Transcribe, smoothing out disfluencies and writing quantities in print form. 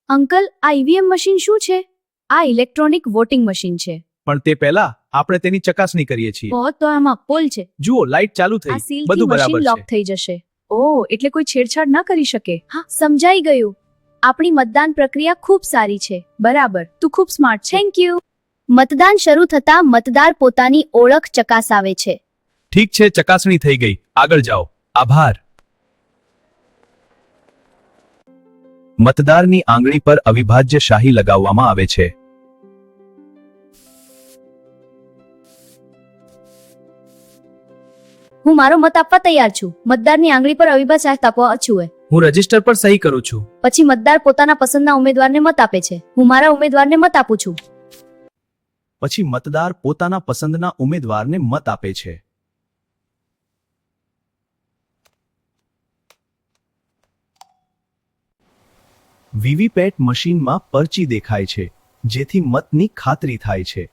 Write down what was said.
Uncle, આ EVM machine શું છે? આ ઇલેક્ટ્રોનિક વોટિંગ મશીન છે. પણ તે પહેલા આપણે તેની ચકાસણી કરીએ છીએ. તો આમાં પોલ છે. જુઓ, લાઈટ ચાલુ આ થઈ, સીલથી બધું મશીન બરાબર લોક છે. થઈ જશે. ઓહ, એટલે કોઈ છેડછાડ ના કરી શકે. હા, સમજાઈ ગયું. આપણી મતદાન પ્રક્રિયા ખૂબ સારી છે. બરાબર, તું ખૂબ સ્માર્ટ છે. Thank you. મતદાન શરૂ થતાં મતદાર પોતાની ઓળખ ચકાસાવે છે. ઠીક છે, ચકાસણી થઈ ગઈ. આગળ જાઓ. આભાર. મતદારની આંગળી પર અવિભાજ્ય શાહી લગાવવામાં આવે છે. હું મારો મત આપવા તૈયાર છું. મતદારની આંગળી પર અવિભાજ્ય શાહી આપવા છું. હું રજિસ્ટર પર સહી કરું છું. પછી મતદાર પોતાના પસંદના ઉમેદવારને મત આપે છે. હું મારા ઉમેદવારને મત આપું છું. પછી મતદાર પોતાના પસંદના ઉમેદવારને મત આપે છે. વીવીપેટ મશીનમાં પરચી દેખાય છે, જેથી મતની ખાતરી થાય છે.